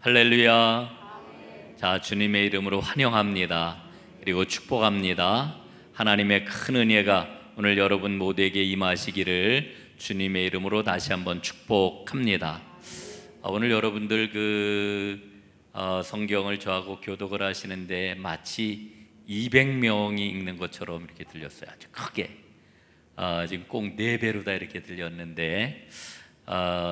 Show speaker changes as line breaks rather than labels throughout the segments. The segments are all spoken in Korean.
할렐루야. 자, 주님의 이름으로 환영합니다. 그리고 축복합니다. 하나님의 큰 은혜가 오늘 여러분 모두에게 임하시기를 주님의 이름으로 다시 한번 축복합니다. 오늘 여러분들 성경을 저하고 교독을 하시는데 마치 200명이 읽는 것처럼 이렇게 들렸어요. 아주 크게. 지금 꼭 4배로 다 이렇게 들렸는데,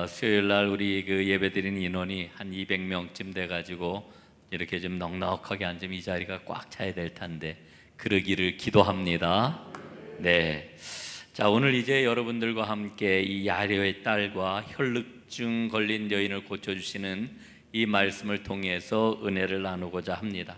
수요일 날 우리 예배드리는 인원이 한 200명쯤 돼가지고 이렇게 좀 넉넉하게 앉으면 이 자리가 꽉 차야 될 텐데 그러기를 기도합니다. 네. 자, 오늘 이제 여러분들과 함께 이 야이로의 딸과 혈루증 걸린 여인을 고쳐주시는 이 말씀을 통해서 은혜를 나누고자 합니다.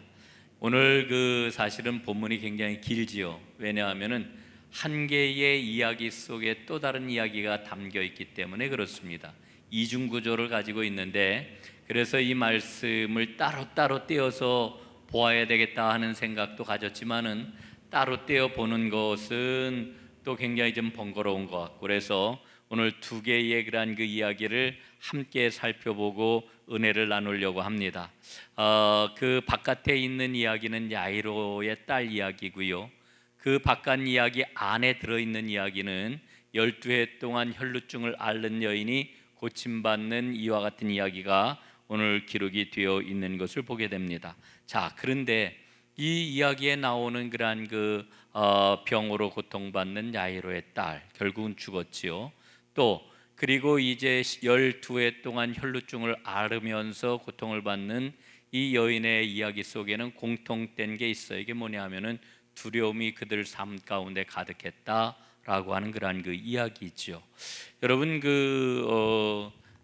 오늘 사실은 본문이 굉장히 길지요. 왜냐하면은 한 개의 이야기 속에 또 다른 이야기가 담겨 있기 때문에 그렇습니다. 이중 구조를 가지고 있는데, 그래서 이 말씀을 따로따로 떼어서 보아야 되겠다 하는 생각도 가졌지만은 따로 떼어 보는 것은 또 굉장히 좀 번거로운 것 같고, 그래서 오늘 두 개의 그 이야기를 함께 살펴보고 은혜를 나누려고 합니다. 그 바깥에 있는 이야기는 야이로의 딸 이야기고요. 그 바깥 이야기 안에 들어있는 이야기는 12해 동안 혈루증을 앓는 여인이 고침받는 이와 같은 이야기가 오늘 기록이 되어 있는 것을 보게 됩니다. 자, 그런데 이 이야기에 나오는 그러한 병으로 고통받는 야이로의 딸, 결국은 죽었지요. 또 그리고 이제 12해 동안 혈루증을 앓으면서 고통을 받는 이 여인의 이야기 속에는 공통된 게 있어요. 이게 뭐냐 하면은 두려움이 그들 삶 가운데 가득했다라고 하는 그러한 이야기죠. 여러분,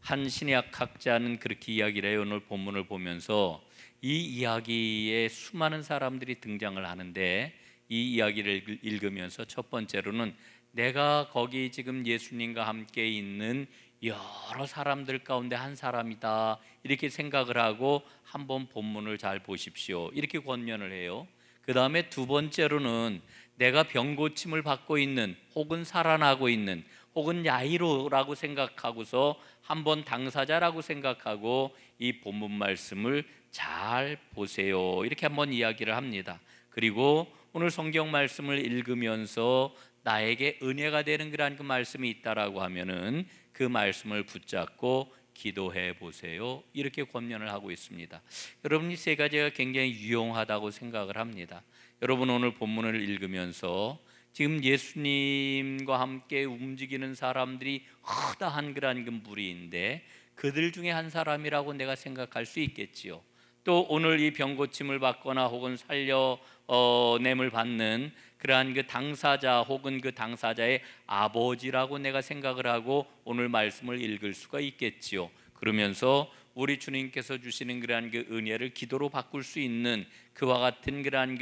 한 신약학자는 그렇게 이야기를 해요. 오늘 본문을 보면서 이 이야기에 수많은 사람들이 등장을 하는데, 이 이야기를 읽으면서 첫 번째로는 내가 거기 지금 예수님과 함께 있는 여러 사람들 가운데 한 사람이다 이렇게 생각을 하고 한번 본문을 잘 보십시오 이렇게 권면을 해요. 그 다음에 두 번째로는 내가 병고침을 받고 있는, 혹은 살아나고 있는, 혹은 야이로라고 생각하고서 한번 당사자라고 생각하고 이 본문 말씀을 잘 보세요 이렇게 한번 이야기를 합니다. 그리고 오늘 성경 말씀을 읽으면서 나에게 은혜가 되는 그러한 그 말씀이 있다라고 하면은 그 말씀을 붙잡고 기도해 보세요 이렇게 권면을 하고 있습니다. 여러분, 이 세 가지가 굉장히 유용하다고 생각을 합니다. 여러분, 오늘 본문을 읽으면서 지금 예수님과 함께 움직이는 사람들이 허다한 그러한 무리인데 그들 중에 한 사람이라고 내가 생각할 수 있겠지요. 또 오늘 이 병고침을 받거나 혹은 살려냄을 받는 그러한 당사자 혹은 그 당사자의 아버지라고 내가 생각을 하고 오늘 말씀을 읽을 수가 있겠지요. 그러면서 우리 주님께서 주시는 그러한 은혜를 기도로 바꿀 수 있는 그와 같은 그러한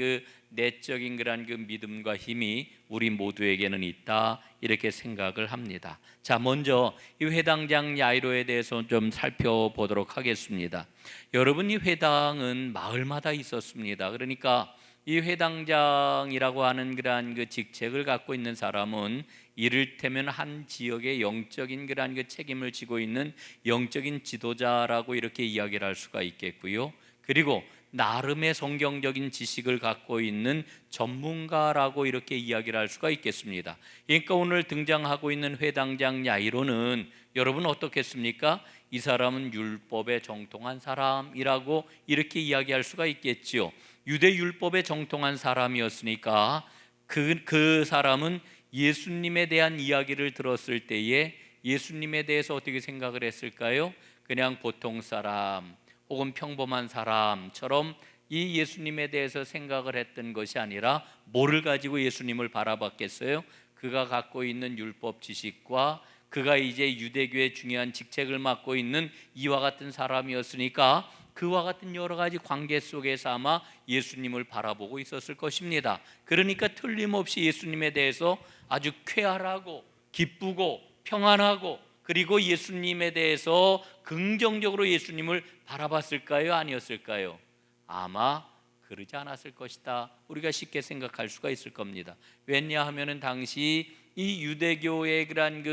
내적인 그러한 믿음과 힘이 우리 모두에게는 있다 이렇게 생각을 합니다. 자, 먼저 이 회당장 야이로에 대해서 좀 살펴보도록 하겠습니다. 여러분, 이 회당은 마을마다 있었습니다. 그러니까 이 회당장이라고 하는 그러한 직책을 갖고 있는 사람은 이를테면 한 지역의 영적인 그러한 책임을 지고 있는 영적인 지도자라고 이렇게 이야기를 할 수가 있겠고요. 그리고 나름의 성경적인 지식을 갖고 있는 전문가라고 이렇게 이야기를 할 수가 있겠습니다. 그러니까 오늘 등장하고 있는 회당장 야이로는 여러분 어떻겠습니까? 이 사람은 율법에 정통한 사람이라고 이렇게 이야기할 수가 있겠지요. 유대 율법에 정통한 사람이었으니까 그 사람은 예수님에 대한 이야기를 들었을 때에 예수님에 대해서 어떻게 생각을 했을까요? 그냥 보통 사람 혹은 평범한 사람처럼 이 예수님에 대해서 생각을 했던 것이 아니라 뭐를 가지고 예수님을 바라봤겠어요? 그가 갖고 있는 율법 지식과 그가 이제 유대교의 중요한 직책을 맡고 있는 이와 같은 사람이었으니까 그와 같은 여러 가지 관계 속에서 아마 예수님을 바라보고 있었을 것입니다. 그러니까 틀림없이 예수님에 대해서 아주 쾌활하고 기쁘고 평안하고 그리고 예수님에 대해서 긍정적으로 예수님을 바라봤을까요? 아니었을까요? 아마 그러지 않았을 것이다. 우리가 쉽게 생각할 수가 있을 겁니다. 왜냐하면은 당시 이 유대교의 그러한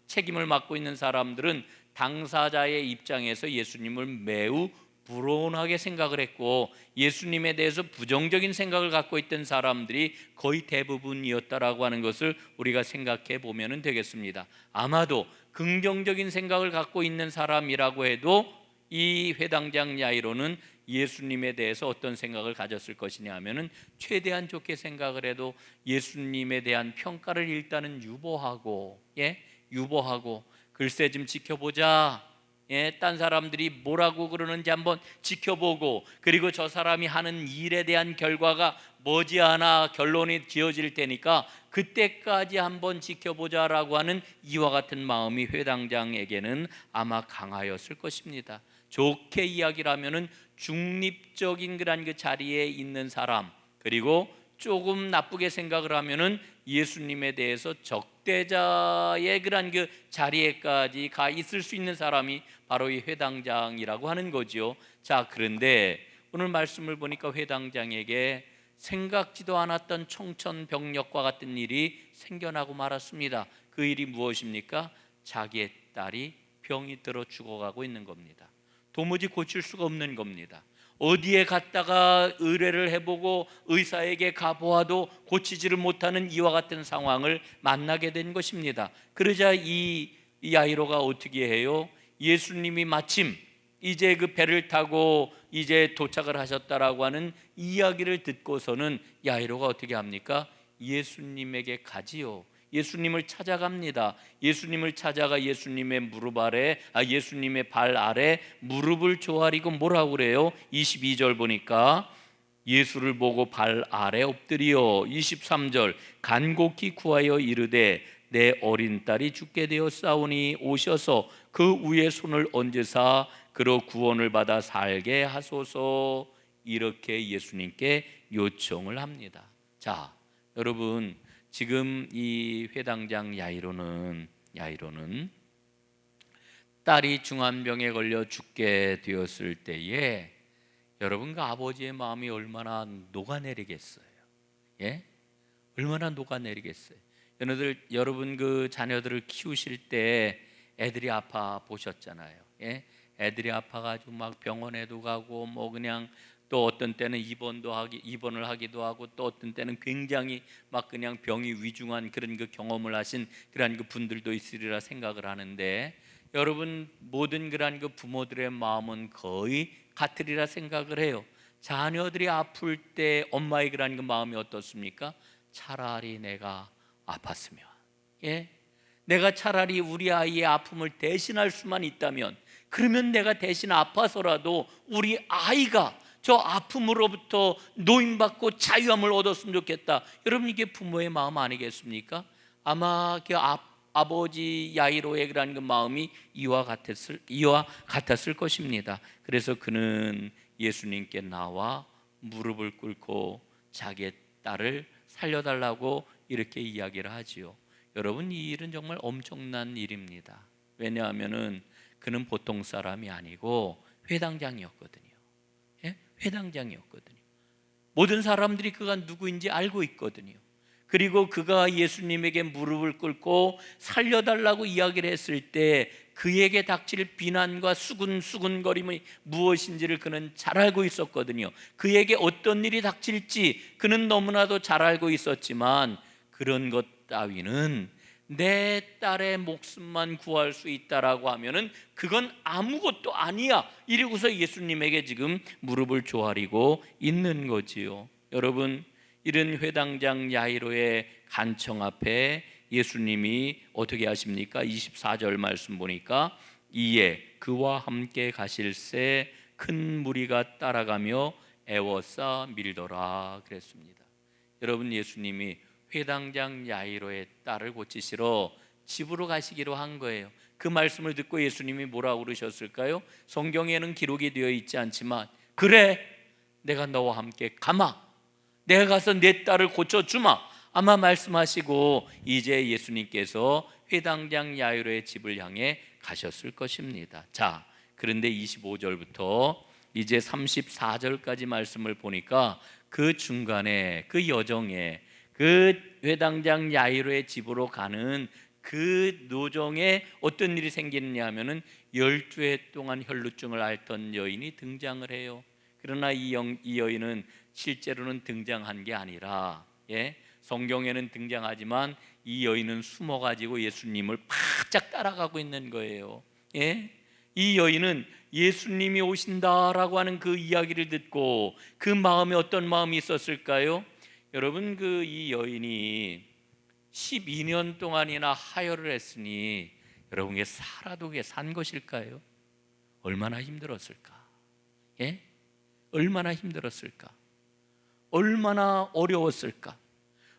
책임을 맡고 있는 사람들은 당사자의 입장에서 예수님을 매우 불온하게 생각을 했고 예수님에 대해서 부정적인 생각을 갖고 있던 사람들이 거의 대부분이었다라고 하는 것을 우리가 생각해 보면 되겠습니다. 아마도 긍정적인 생각을 갖고 있는 사람이라고 해도 이 회당장 야이로는 예수님에 대해서 어떤 생각을 가졌을 것이냐 하면은 최대한 좋게 생각을 해도 예수님에 대한 평가를 일단은 유보하고 글쎄 좀 지켜보자. 딴 사람들이 뭐라고 그러는지 한번 지켜보고, 그리고 저 사람이 하는 일에 대한 결과가 머지않아 결론이 지어질 테니까 그때까지 한번 지켜보자라고 하는 이와 같은 마음이 회당장에게는 아마 강하였을 것입니다. 좋게 이야기를 하면은 중립적인 그 자리에 있는 사람, 그리고 조금 나쁘게 생각을 하면은 예수님에 대해서 적대자의 그 자리에까지 가 있을 수 있는 사람이 바로 이 회당장이라고 하는 거죠. 자, 그런데 오늘 말씀을 보니까 회당장에게 생각지도 않았던 청천벽력과 같은 일이 생겨나고 말았습니다. 그 일이 무엇입니까? 자기의 딸이 병이 들어 죽어가고 있는 겁니다. 도무지 고칠 수가 없는 겁니다. 어디에 갔다가 의뢰를 해보고 의사에게 가보아도 고치지를 못하는 이와 같은 상황을 만나게 된 것입니다. 그러자 이 야이로가 어떻게 해요? 예수님이 마침 이제 그 배를 타고 이제 도착을 하셨다라고 하는 이야기를 듣고서는 야이로가 어떻게 합니까? 예수님에게 가지요. 예수님을 찾아갑니다. 예수님을 찾아가 예수님의 무릎 아래, 예수님의 발 아래 무릎을 조아리고 뭐라고 그래요? 22절 보니까 예수를 보고 발 아래 엎드리어 23절 간곡히 구하여 이르되 내 어린 딸이 죽게 되었사오니 오셔서 그 위에 손을 얹으사 그로 구원을 받아 살게 하소서. 이렇게 예수님께 요청을 합니다. 자, 여러분, 지금 이 회당장 야이로는 딸이 중환병에 걸려 죽게 되었을 때에 여러분 그 아버지의 마음이 얼마나 녹아내리겠어요. 얼마나 녹아내리겠어요. 여러분 그 자녀들을 키우실 때 애들이 아파 보셨잖아요. 애들이 아파가지고 막 병원에도 가고 뭐 그냥 또 어떤 때는 입원을 하기도 하고 또 어떤 때는 굉장히 막 그냥 병이 위중한 그런 그 경험을 하신 그런 그 분들도 있으리라 생각을 하는데, 여러분 모든 그런 그 부모들의 마음은 거의 같으리라 생각을 해요. 자녀들이 아플 때 엄마의 그런 그 마음이 어떻습니까? 차라리 내가 아팠으면, 내가 차라리 우리 아이의 아픔을 대신할 수만 있다면, 그러면 내가 대신 아파서라도 우리 아이가 저 아픔으로부터 노임받고 자유함을 얻었으면 좋겠다. 여러분, 이게 부모의 마음 아니겠습니까? 아마 그 아버지 야이로의 그런 그 마음이 이와 같았을 것입니다. 그래서 그는 예수님께 나와 무릎을 꿇고 자기의 딸을 살려달라고 이렇게 이야기를 하지요. 여러분, 이 일은 정말 엄청난 일입니다. 왜냐하면은 그는 보통 사람이 아니고 회당장이었거든요. 회당장이었거든요. 모든 사람들이 그가 누구인지 알고 있거든요. 그리고 그가 예수님에게 무릎을 꿇고 살려달라고 이야기를 했을 때 그에게 닥칠 비난과 수군수군거림이 무엇인지를 그는 잘 알고 있었거든요. 그에게 어떤 일이 닥칠지 그는 너무나도 잘 알고 있었지만 그런 것 따위는 내 딸의 목숨만 구할 수 있다라고 하면은 그건 아무것도 아니야, 이러고서 예수님에게 지금 무릎을 조아리고 있는 거지요. 여러분, 이런 회당장 야이로의 간청 앞에 예수님이 어떻게 하십니까? 24절 말씀 보니까 이에 그와 함께 가실새 큰 무리가 따라가며 애워싸 밀더라 그랬습니다. 여러분, 예수님이 회당장 야이로의 딸을 고치시러 집으로 가시기로 한 거예요. 그 말씀을 듣고 예수님이 뭐라고 그러셨을까요? 성경에는 기록이 되어 있지 않지만 그래, 내가 너와 함께 가마, 내가 가서 내 딸을 고쳐주마, 아마 말씀하시고 이제 예수님께서 회당장 야이로의 집을 향해 가셨을 것입니다. 자, 그런데 25절부터 이제 34절까지 말씀을 보니까 그 중간에 그 여정에 그 회당장 야이로의 집으로 가는 그 노정에 어떤 일이 생기느냐 하면은 12해 동안 혈루증을 앓던 여인이 등장을 해요. 그러나 이 여인은 실제로는 등장한 게 아니라, 성경에는 등장하지만 이 여인은 숨어가지고 예수님을 바짝 따라가고 있는 거예요. 이 여인은 예수님이 오신다라고 하는 그 이야기를 듣고 그 마음에 어떤 마음이 있었을까요? 여러분, 이 여인이 12년 동안이나 하혈을 했으니 여러분께 살아도 산 것일까요? 얼마나 힘들었을까? 얼마나 힘들었을까? 얼마나 어려웠을까?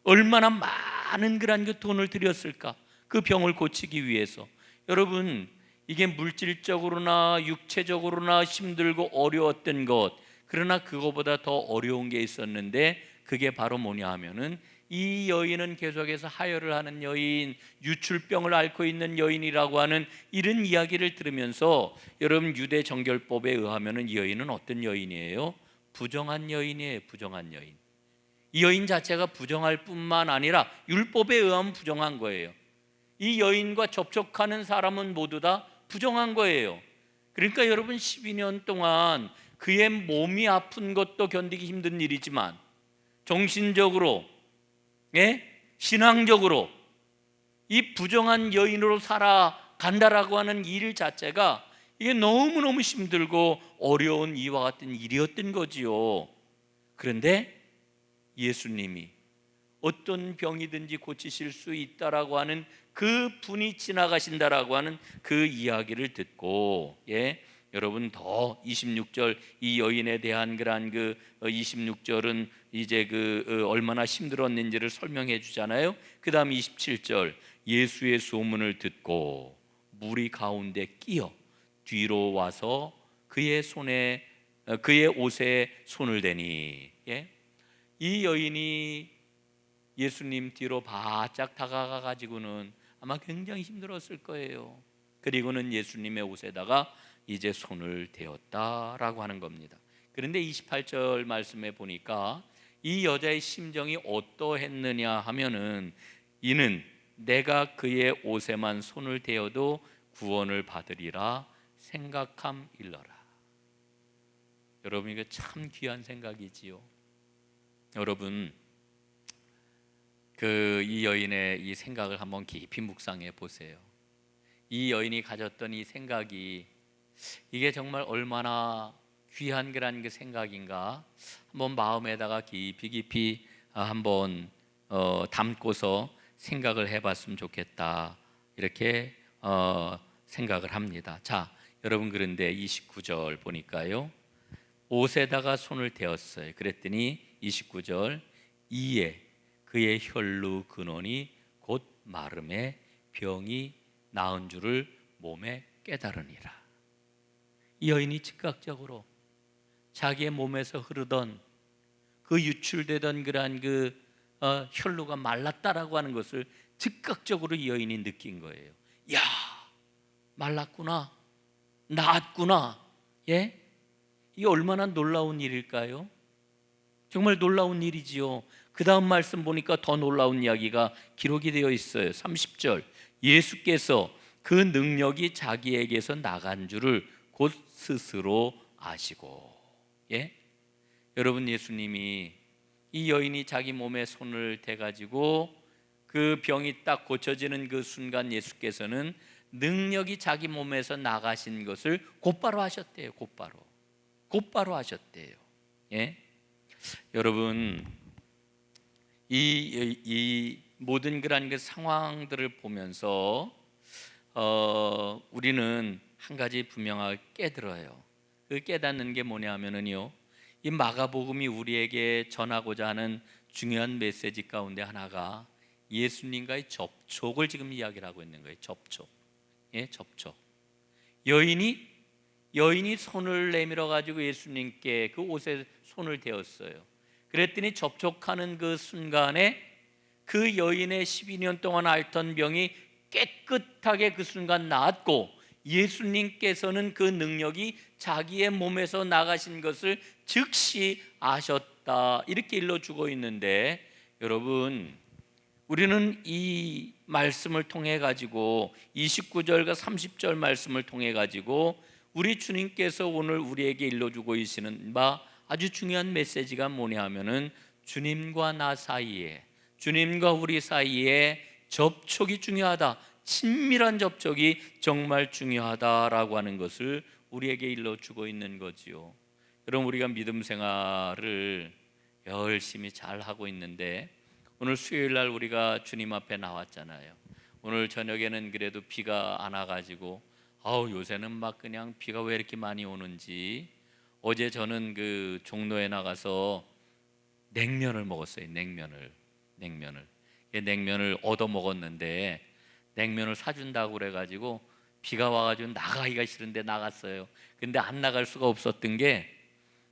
얼마나 많은 그런 그 돈을 들였을까? 그 병을 고치기 위해서. 여러분, 이게 물질적으로나 육체적으로나 힘들고 어려웠던 것, 그러나 그거보다 더 어려운 게 있었는데 그게 바로 뭐냐 하면은 이 여인은 계속해서 하혈을 하는 여인, 유출병을 앓고 있는 여인이라고 하는 이런 이야기를 들으면서 여러분, 유대 정결법에 의하면은 이 여인은 어떤 여인이에요? 부정한 여인이에요. 부정한 여인. 이 여인 자체가 부정할 뿐만 아니라 율법에 의하면 부정한 거예요. 이 여인과 접촉하는 사람은 모두 다 부정한 거예요. 그러니까 여러분, 12년 동안 그의 몸이 아픈 것도 견디기 힘든 일이지만 정신적으로, 신앙적으로 이 부정한 여인으로 살아간다라고 하는 일 자체가 이게 너무너무 힘들고 어려운 이와 같은 일이었던 거지요. 그런데 예수님이 어떤 병이든지 고치실 수 있다라고 하는 그 분이 지나가신다라고 하는 그 이야기를 듣고, 여러분, 더 26절 이 여인에 대한 그런 26절은 이제 얼마나 힘들었는지를 설명해 주잖아요. 그 다음 27절, 예수의 소문을 듣고 무리 가운데 끼어 뒤로 와서 그의 옷에 손을 대니, 이 여인이 예수님 뒤로 바짝 다가가 가지고는 아마 굉장히 힘들었을 거예요. 그리고는 예수님의 옷에다가 이제 손을 대었다라고 하는 겁니다. 그런데 28절 말씀에 보니까 이 여자의 심정이 어떠했느냐 하면은, 이는 내가 그의 옷에만 손을 대어도 구원을 받으리라 생각함일러라. 여러분, 이거 참 귀한 생각이지요. 여러분, 이 여인의 이 생각을 한번 깊이 묵상해 보세요. 이 여인이 가졌던 이 생각이 이게 정말 얼마나 귀한 그 생각인가 한번 마음에다가 깊이 한번 담고서 생각을 해봤으면 좋겠다, 이렇게 생각을 합니다. 자, 여러분, 그런데 29절 보니까요, 옷에다가 손을 대었어요. 그랬더니 29절, 이에 그의 혈루 근원이 곧 마름에 병이 나은 줄을 몸에 깨달으니라. 이 여인이 즉각적으로 자기의 몸에서 흐르던 그 유출되던 그러한 혈루가 말랐다라고 하는 것을 즉각적으로 이 여인이 느낀 거예요. 야, 말랐구나, 나았구나. 이게 얼마나 놀라운 일일까요? 정말 놀라운 일이지요. 그 다음 말씀 보니까 더 놀라운 이야기가 기록이 되어 있어요. 30절, 예수께서 그 능력이 자기에게서 나간 줄을 곧 스스로 아시고. 여러분, 예수님이 이 여인이 자기 몸에 손을 대가지고 그 병이 딱 고쳐지는 그 순간 예수께서는 능력이 자기 몸에서 나가신 것을 곧바로 하셨대요. 곧바로 하셨대요. 여러분, 이 모든 그런 그 상황들을 보면서 우리는 한 가지 분명하게 깨달아요. 그 깨닫는 게 뭐냐 하면은요, 이 마가복음이 우리에게 전하고자 하는 중요한 메시지 가운데 하나가 예수님과의 접촉을 지금 이야기를 하고 있는 거예요. 접촉. 여인이 손을 내밀어 가지고 예수님께 그 옷에 손을 대었어요. 그랬더니 접촉하는 그 순간에 그 여인의 12년 동안 앓던 병이 깨끗하게 그 순간 나았고, 예수님께서는 그 능력이 자기의 몸에서 나가신 것을 즉시 아셨다, 이렇게 일러주고 있는데, 여러분, 우리는 이 말씀을 통해 가지고 29절과 30절 말씀을 통해 가지고 우리 주님께서 오늘 우리에게 일러주고 계시는 바 아주 중요한 메시지가 뭐냐 하면은 주님과 나 사이에, 주님과 우리 사이에 접촉이 중요하다, 친밀한 접촉이 정말 중요하다라고 하는 것을 우리에게 일러주고 있는 거지요. 여러분, 우리가 믿음 생활을 열심히 잘 하고 있는데 오늘 수요일 날 우리가 주님 앞에 나왔잖아요. 오늘 저녁에는 그래도 비가 안 와가지고 요새는 막 그냥 비가 왜 이렇게 많이 오는지, 어제 저는 그 종로에 나가서 냉면을 먹었어요. 냉면을 얻어 먹었는데 냉면을 사준다고 그래가지고 비가 와가지고 나가기가 싫은데 나갔어요. 근데 안 나갈 수가 없었던 게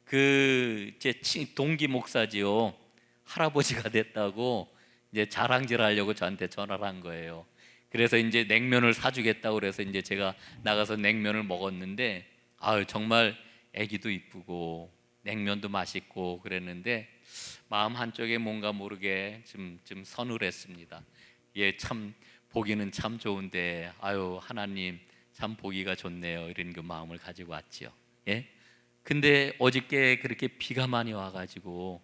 그 제 동기 목사지요, 할아버지가 됐다고 이제 자랑질하려고 저한테 전화를 한 거예요. 그래서 이제 냉면을 사주겠다고 그래서 이제 제가 나가서 냉면을 먹었는데 정말 애기도 이쁘고 냉면도 맛있고 그랬는데 마음 한쪽에 뭔가 모르게 좀 서늘했습니다. 예, 참 보기는 참 좋은데 하나님 참 보기가 좋네요, 이런 그 마음을 가지고 왔지요. 예? 근데 어저께 그렇게 비가 많이 와가지고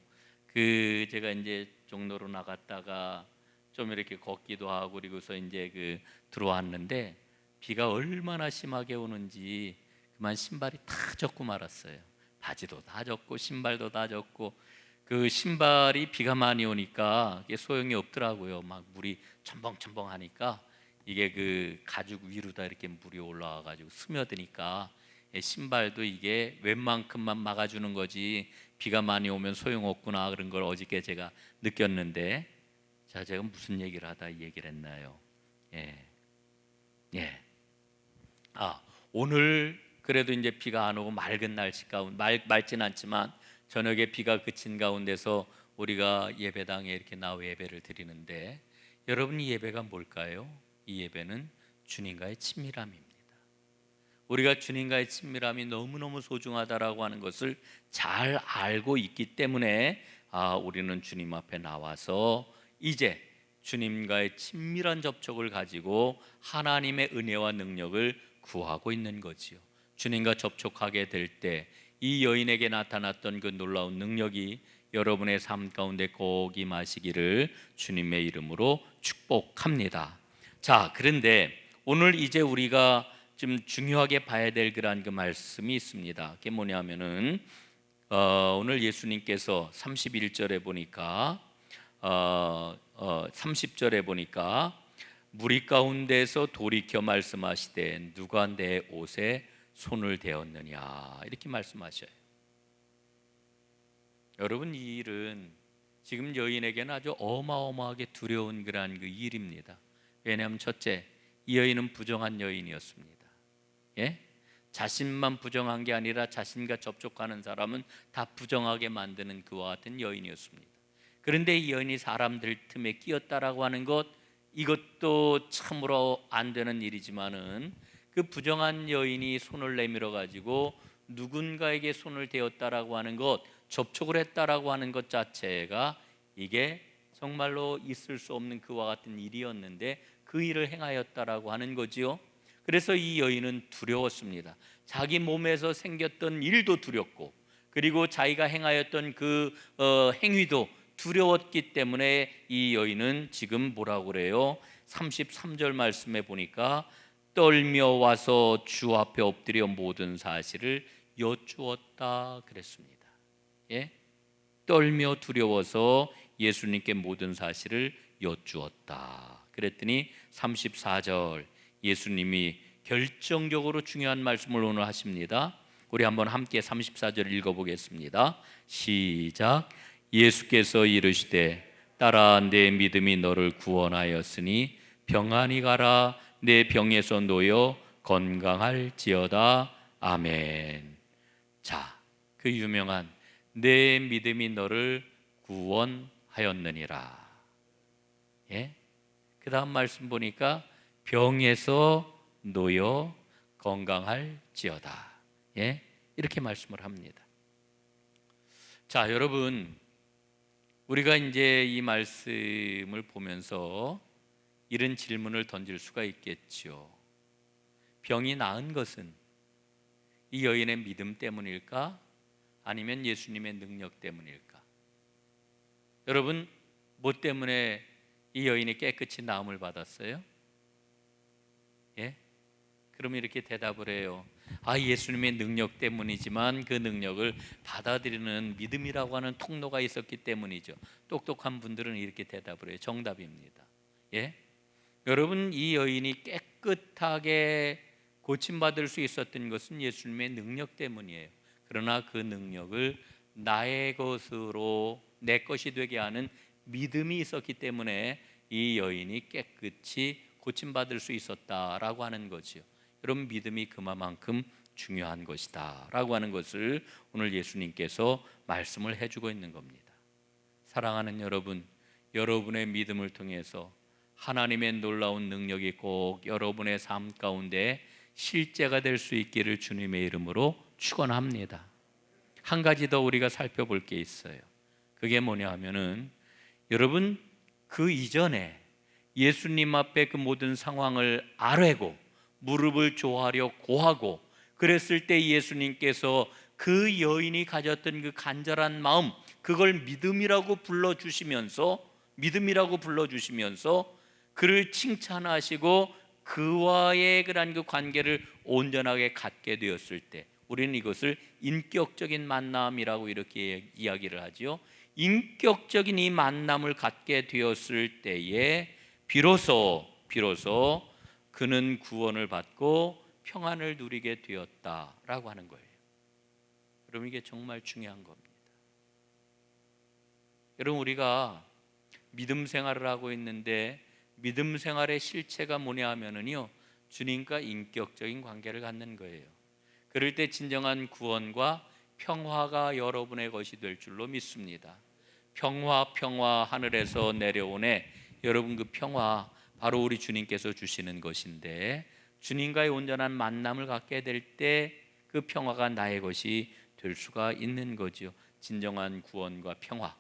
제가 이제 종로로 나갔다가 좀 이렇게 걷기도 하고 그리고서 이제 들어왔는데 비가 얼마나 심하게 오는지 그만 신발이 다 젖고 말았어요. 바지도 다 젖고 신발도 다 젖고 그 신발이 비가 많이 오니까 이게 소용이 없더라고요. 막 물이 첨벙첨벙 하니까 이게 그 가죽 위로다 이렇게 물이 올라와 가지고 스며드니까 신발도 이게 웬만큼만 막아주는 거지 비가 많이 오면 소용없구나, 그런 걸 어저께 제가 느꼈는데, 자, 제가 무슨 얘기를 하다 이 얘기를 했나요? 오늘 그래도 이제 비가 안 오고 맑은 날씨 가운데 맑진 않지만 저녁에 비가 그친 가운데서 우리가 예배당에 이렇게 나와 예배를 드리는데, 여러분, 이 예배가 뭘까요? 이 예배는 주님과의 친밀함입니다. 우리가 주님과의 친밀함이 너무너무 소중하다라고 하는 것을 잘 알고 있기 때문에 우리는 주님 앞에 나와서 이제 주님과의 친밀한 접촉을 가지고 하나님의 은혜와 능력을 구하고 있는 거지요. 주님과 접촉하게 될 때 이 여인에게 나타났던 그 놀라운 능력이 여러분의 삶 가운데 꼭 임하시기를 주님의 이름으로 축복합니다. 자, 그런데 오늘 이제 우리가 좀 중요하게 봐야 될 그런 그 말씀이 있습니다. 그게 뭐냐면은 오늘 예수님께서 31절에 보니까 30절에 보니까 무리 가운데서 돌이켜 말씀하시되 누가 내 옷에 손을 대었느냐, 이렇게 말씀하셔요. 여러분, 이 일은 지금 여인에게는 아주 어마어마하게 두려운 그러한 그 일입니다. 왜냐하면 첫째, 이 여인은 부정한 여인이었습니다. 예? 자신만 부정한 게 아니라 자신과 접촉하는 사람은 다 부정하게 만드는 그와 같은 여인이었습니다. 그런데 이 여인이 사람들 틈에 끼었다라고 하는 것, 이것도 참으로 안 되는 일이지만은 그 부정한 여인이 손을 내밀어 가지고 누군가에게 손을 대었다라고 하는 것, 접촉을 했다라고 하는 것 자체가 이게 정말로 있을 수 없는 그와 같은 일이었는데 그 일을 행하였다라고 하는 거지요. 그래서 이 여인은 두려웠습니다. 자기 몸에서 생겼던 일도 두렵고, 그리고 자기가 행하였던 그 행위도 두려웠기 때문에 이 여인은 지금 뭐라고 그래요? 33절 말씀에 보니까 떨며 와서 주 앞에 엎드려 모든 사실을 여쭈었다 그랬습니다. 예? 떨며 두려워서 예수님께 모든 사실을 여쭈었다 그랬더니 34절 예수님이 결정적으로 중요한 말씀을 오늘 하십니다. 우리 한번 함께 34절 읽어보겠습니다. 시작. 예수께서 이르시되 딸아, 내 믿음이 너를 구원하였으니 평안히 가라. 내 병에서 놓여 건강할지어다. 아멘. 자, 그 유명한 내 믿음이 너를 구원하였느니라. 예? 그 다음 말씀 보니까 병에서 놓여 건강할지어다. 예? 이렇게 말씀을 합니다. 자, 여러분, 우리가 이제 이 말씀을 보면서 이런 질문을 던질 수가 있겠죠. 병이 나은 것은 이 여인의 믿음 때문일까? 아니면 예수님의 능력 때문일까? 여러분, 뭐 때문에 이 여인이 깨끗이 나음을 받았어요? 예? 그럼 이렇게 대답을 해요. 예수님의 능력 때문이지만 그 능력을 받아들이는 믿음이라고 하는 통로가 있었기 때문이죠. 똑똑한 분들은 이렇게 대답을 해요. 정답입니다. 예? 여러분, 이 여인이 깨끗하게 고침받을 수 있었던 것은 예수님의 능력 때문이에요. 그러나 그 능력을 나의 것으로 내 것이 되게 하는 믿음이 있었기 때문에 이 여인이 깨끗이 고침받을 수 있었다라고 하는 거죠. 여러분, 믿음이 그만큼 중요한 것이다 라고 하는 것을 오늘 예수님께서 말씀을 해주고 있는 겁니다. 사랑하는 여러분, 여러분의 믿음을 통해서 하나님의 놀라운 능력이 꼭 여러분의 삶 가운데 실제가 될 수 있기를 주님의 이름으로 축원합니다. 한 가지 더 우리가 살펴볼 게 있어요. 그게 뭐냐 하면은, 여러분, 그 이전에 예수님 앞에 그 모든 상황을 아뢰고 무릎을 조아려 고하고 그랬을 때 예수님께서 그 여인이 가졌던 그 간절한 마음, 그걸 믿음이라고 불러주시면서 그를 칭찬하시고 그와의 그 관계를 온전하게 갖게 되었을 때, 우리는 이것을 인격적인 만남이라고 이렇게 이야기를 하지요. 인격적인 이 만남을 갖게 되었을 때에 비로소 그는 구원을 받고 평안을 누리게 되었다라고 하는 거예요. 여러분, 이게 정말 중요한 겁니다. 여러분, 우리가 믿음 생활을 하고 있는데 믿음 생활의 실체가 뭐냐 하면은요, 주님과 인격적인 관계를 갖는 거예요. 그럴 때 진정한 구원과 평화가 여러분의 것이 될 줄로 믿습니다. 평화 하늘에서 내려오네. 여러분, 그 평화 바로 우리 주님께서 주시는 것인데, 주님과의 온전한 만남을 갖게 될 때 그 평화가 나의 것이 될 수가 있는 거죠. 진정한 구원과 평화,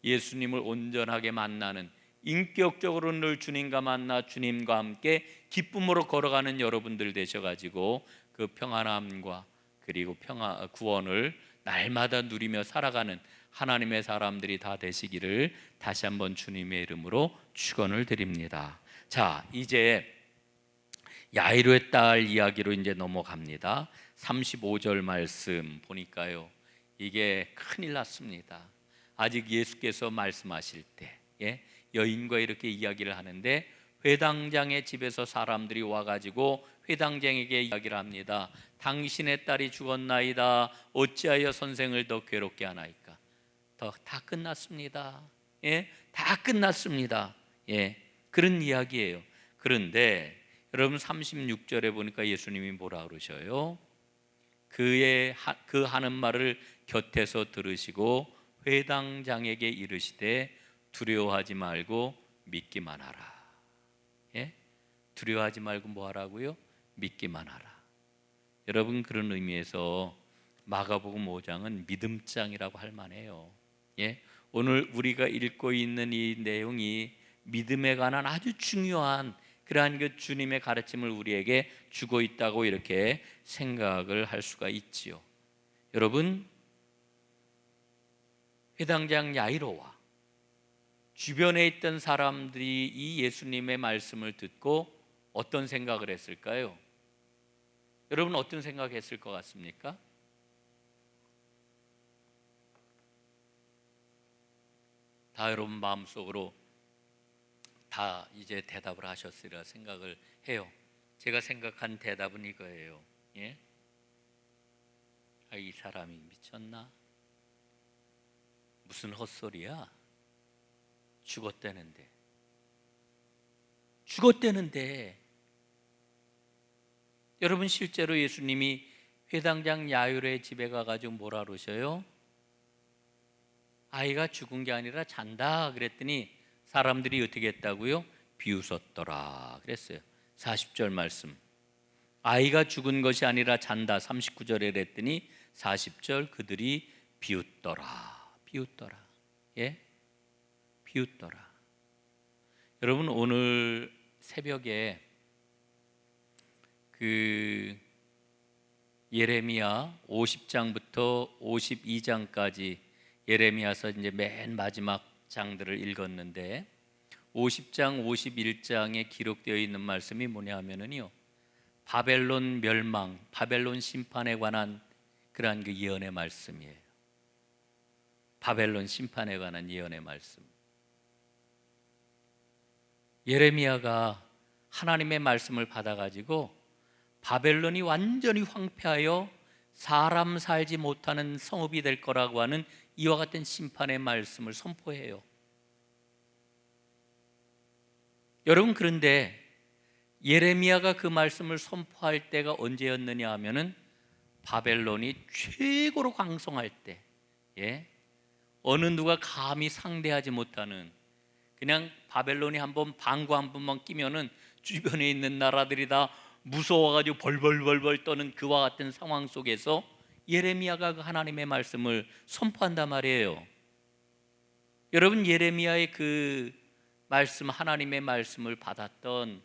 예수님을 온전하게 만나는, 인격적으로 늘 주님과 만나 주님과 함께 기쁨으로 걸어가는 여러분들 되셔가지고 그 평안함과 그리고 구원을 날마다 누리며 살아가는 하나님의 사람들이 다 되시기를 다시 한번 주님의 이름으로 축원을 드립니다. 자, 이제 야이로의 딸 이야기로 이제 넘어갑니다. 35절 말씀 보니까요, 이게 큰일 났습니다. 아직 예수께서 말씀하실 때, 여인과 이렇게 이야기를 하는데 회당장의 집에서 사람들이 와가지고 회당장에게 이야기를 합니다. 당신의 딸이 죽었나이다. 어찌하여 선생을 더 괴롭게 하나이까? 다 끝났습니다. 다 끝났습니다. 그런 이야기예요. 그런데 여러분, 36절에 보니까 예수님이 뭐라 그러셔요? 그 하는 말을 곁에서 들으시고 회당장에게 이르시되 두려워하지 말고 믿기만 하라. 두려워하지 말고 뭐 하라고요? 믿기만 하라. 여러분, 그런 의미에서 마가복음 5장은 믿음장이라고 할 만해요. 오늘 우리가 읽고 있는 이 내용이 믿음에 관한 아주 중요한 그러한 그 주님의 가르침을 우리에게 주고 있다고 이렇게 생각을 할 수가 있지요. 여러분, 회당장 야이로와 주변에 있던 사람들이 이 예수님의 말씀을 듣고 어떤 생각을 했을까요? 여러분, 어떤 생각했을 것 같습니까? 다 여러분 마음속으로 다 이제 대답을 하셨으리라 생각을 해요. 제가 생각한 대답은 이거예요. 이 사람이 미쳤나? 무슨 헛소리야? 죽었대는데. 여러분, 실제로 예수님이 회당장 야이로의 집에 가가지고 뭐라 그러셔요? 아이가 죽은 게 아니라 잔다 그랬더니 사람들이 어떻게 했다고요? 비웃었더라 그랬어요. 40절 말씀, 아이가 죽은 것이 아니라 잔다 39절에 그랬더니 40절 그들이 비웃더라. 비웃더라. 여러분, 오늘 새벽에 그 예레미야 50장부터 52장까지 예레미야서 이제 맨 마지막 장들을 읽었는데 50장, 51장에 기록되어 있는 말씀이 뭐냐 하면은요, 바벨론 멸망, 바벨론 심판에 관한 그러한 그 예언의 말씀이에요. 바벨론 심판에 관한 예언의 말씀. 예레미야가 하나님의 말씀을 받아가지고 바벨론이 완전히 황폐하여 사람 살지 못하는 성읍이 될 거라고 하는 이와 같은 심판의 말씀을 선포해요. 여러분, 그런데 예레미야가 그 말씀을 선포할 때가 언제였느냐 하면은 바벨론이 최고로 강성할 때, 어느 누가 감히 상대하지 못하는, 그냥 바벨론이 한번 방구 한 번만 끼면은 주변에 있는 나라들이 다 무서워가지고 벌벌벌벌 떠는 그와 같은 상황 속에서 예레미야가 그 하나님의 말씀을 선포한단 말이에요. 여러분, 예레미야의 그 말씀, 하나님의 말씀을 받았던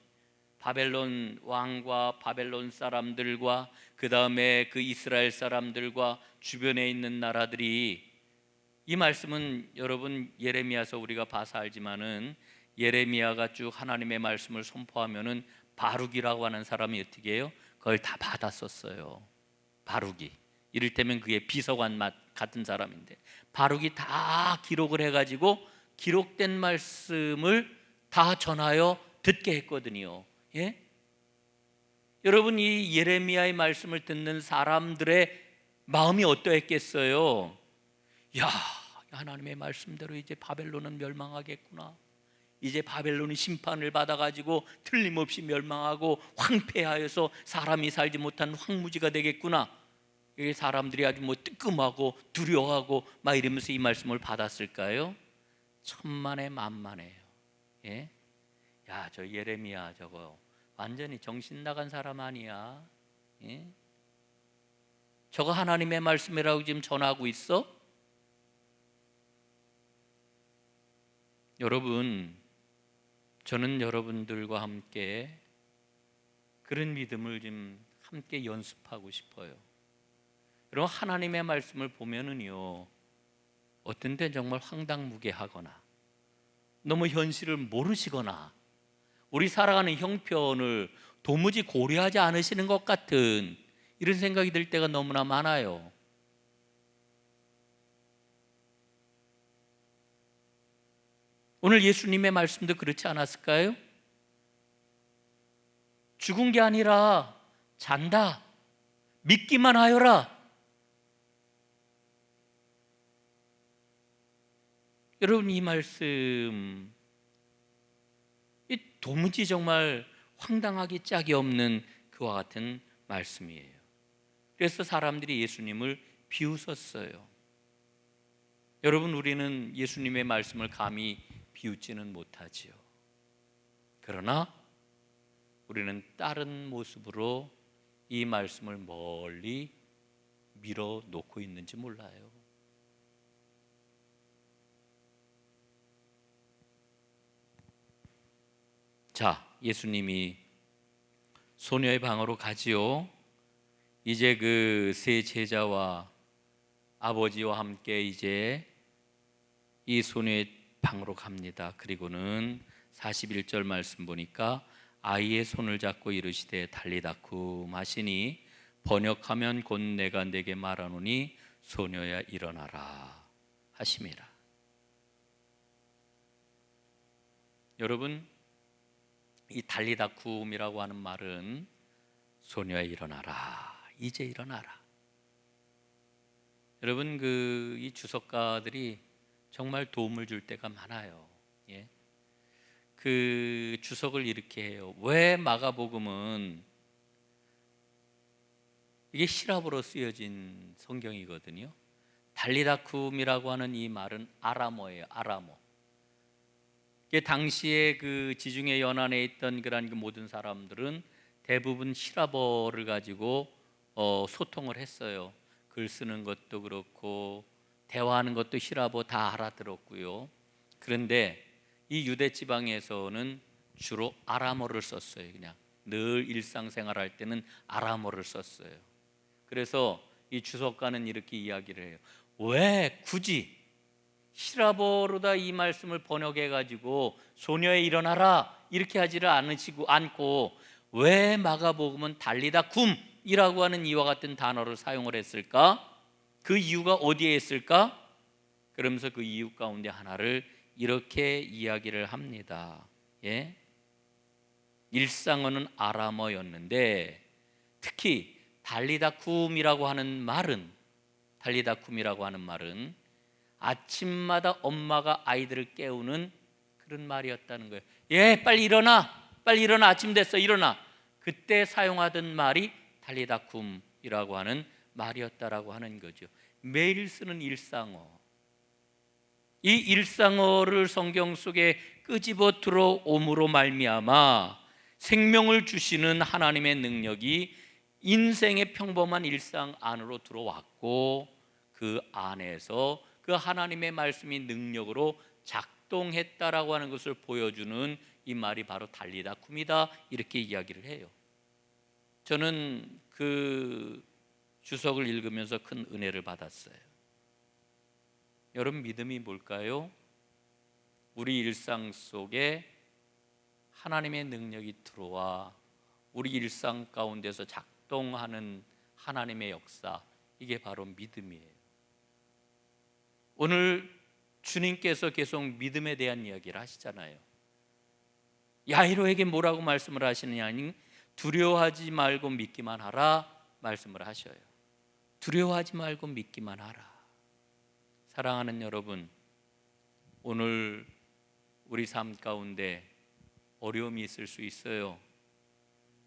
바벨론 왕과 바벨론 사람들과 그 다음에 그 이스라엘 사람들과 주변에 있는 나라들이, 이 말씀은 여러분 예레미야서 우리가 봐서 알지만은 예레미야가 쭉 하나님의 말씀을 선포하면은 바룩이라고 하는 사람이 어떻게 해요? 그걸 다 받았었어요. 바룩이, 이를테면 그게 비서관 같은 사람인데 바룩이 다 기록을 해가지고 기록된 말씀을 다 전하여 듣게 했거든요. 여러분, 이 예레미야의 말씀을 듣는 사람들의 마음이 어떠했겠어요? 야, 하나님의 말씀대로 이제 바벨론은 멸망하겠구나. 이제 바벨론이 심판을 받아가지고 틀림없이 멸망하고 황폐하여서 사람이 살지 못한 황무지가 되겠구나. 이게 사람들이 아주 뭐 뜨끔하고 두려워하고 막 이러면서 이 말씀을 받았을까요? 천만에 만만해요. 야, 저 예레미야 저거 완전히 정신 나간 사람 아니야? 저거 하나님의 말씀이라고 지금 전하고 있어? 여러분, 저는 여러분들과 함께 그런 믿음을 좀 함께 연습하고 싶어요. 여러분, 하나님의 말씀을 보면은요, 어떤 때 정말 황당무계하거나 너무 현실을 모르시거나 우리 살아가는 형편을 도무지 고려하지 않으시는 것 같은 이런 생각이 들 때가 너무나 많아요. 오늘 예수님의 말씀도 그렇지 않았을까요? 죽은 게 아니라 잔다. 믿기만 하여라. 여러분, 이 말씀 도무지 정말 황당하기 짝이 없는 그와 같은 말씀이에요. 그래서 사람들이 예수님을 비웃었어요. 여러분, 우리는 예수님의 말씀을 감히 비웃지는 못하지요. 그러나 우리는 다른 모습으로 이 말씀을 멀리 밀어 놓고 있는지 몰라요. 자, 예수님이 소녀의 방으로 가지요. 이제 그 세 제자와 아버지와 함께 이제 이 소녀의 방으로 갑니다. 그리고는 41절 말씀 보니까 아이의 손을 잡고 이르시되 달리다쿰 하시니 번역하면 곧 내가 네게 말하노니 소녀야 일어나라 하심이라. 여러분, 이 달리다쿰이라고 하는 말은 소녀야 일어나라, 이제 일어나라. 여러분, 이 주석가들이 정말 도움을 줄 때가 많아요. 그 주석을 이렇게 해요. 왜 마가복음은 이게 시랍어로 쓰여진 성경이거든요. 달리다쿰이라고 하는 이 말은 아람어예요. 아람어. 당시에 그 지중해 연안에 있던 그런 그 모든 사람들은 대부분 시랍어를 가지고 소통을 했어요. 글 쓰는 것도 그렇고 대화하는 것도 시랍어 다 알아들었고요. 그런데 이 유대 지방에서는 주로 아람어를 썼어요. 그냥 늘 일상생활할 때는 아람어를 썼어요. 그래서 이 주석가는 이렇게 이야기를 해요. 왜 굳이 히라보로다 이 말씀을 번역해 가지고 소녀에 일어나라 이렇게 하지를 않고 왜 마가복음은 달리다 굼이라고 하는 이와 같은 단어를 사용을 했을까? 그 이유가 어디에 있을까? 그러면서 그 이유 가운데 하나를 이렇게 이야기를 합니다. 예? 일상어는 아람어였는데 특히 달리다쿰이라고 하는 말은 아침마다 엄마가 아이들을 깨우는 그런 말이었다는 거예요. 예, 빨리 일어나, 아침 됐어, 일어나. 그때 사용하던 말이 달리다쿰이라고 하는 말이었다라고 하는 거죠. 매일 쓰는 일상어. 이 일상어를 성경 속에 끄집어 들어옴으로 말미암아 생명을 주시는 하나님의 능력이 인생의 평범한 일상 안으로 들어왔고 그 안에서 그 하나님의 말씀이 능력으로 작동했다라고 하는 것을 보여주는 이 말이 바로 달리다쿰이다 이렇게 이야기를 해요. 저는 그 주석을 읽으면서 큰 은혜를 받았어요. 여러분, 믿음이 뭘까요? 우리 일상 속에 하나님의 능력이 들어와 우리 일상 가운데서 작동하는 하나님의 역사, 이게 바로 믿음이에요. 오늘 주님께서 계속 믿음에 대한 이야기를 하시잖아요. 야이로에게 뭐라고 말씀을 하시느냐 하니 두려워하지 말고 믿기만 하라 말씀을 하셔요. 두려워하지 말고 믿기만 하라. 사랑하는 여러분, 오늘 우리 삶 가운데 어려움이 있을 수 있어요.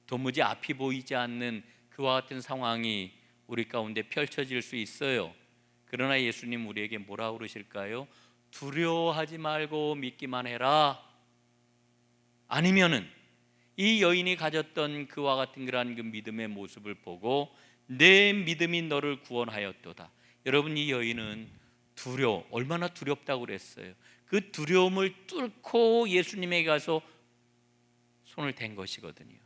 도무지 앞이 보이지 않는 그와 같은 상황이 우리 가운데 펼쳐질 수 있어요. 그러나 예수님 우리에게 뭐라 그러실까요? 두려워하지 말고 믿기만 해라. 아니면은 이 여인이 가졌던 그와 같은 그러한 그 믿음의 모습을 보고 내 믿음이 너를 구원하였도다. 여러분, 이 여인은 얼마나 두렵다고 그랬어요. 그 두려움을 뚫고 예수님에게 가서 손을 댄 것이거든요.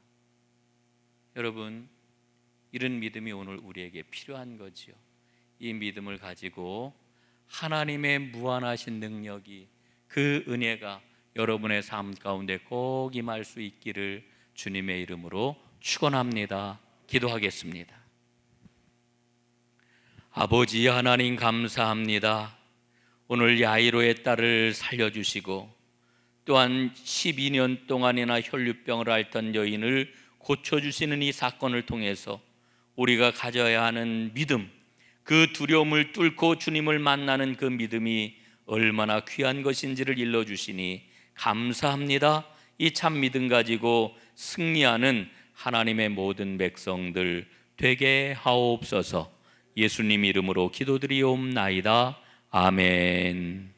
여러분, 이런 믿음이 오늘 우리에게 필요한 거지요. 이 믿음을 가지고 하나님의 무한하신 능력이, 그 은혜가 여러분의 삶 가운데 꼭 임할 수 있기를 주님의 이름으로 축원합니다. 기도하겠습니다. 아버지 하나님, 감사합니다. 오늘 야이로의 딸을 살려주시고 또한 12년 동안이나 혈류병을 앓던 여인을 고쳐주시는 이 사건을 통해서 우리가 가져야 하는 믿음, 그 두려움을 뚫고 주님을 만나는 그 믿음이 얼마나 귀한 것인지를 일러주시니 감사합니다. 이 참 믿음 가지고 승리하는 하나님의 모든 백성들 되게 하옵소서. 예수님 이름으로 기도드리옵나이다. 아멘.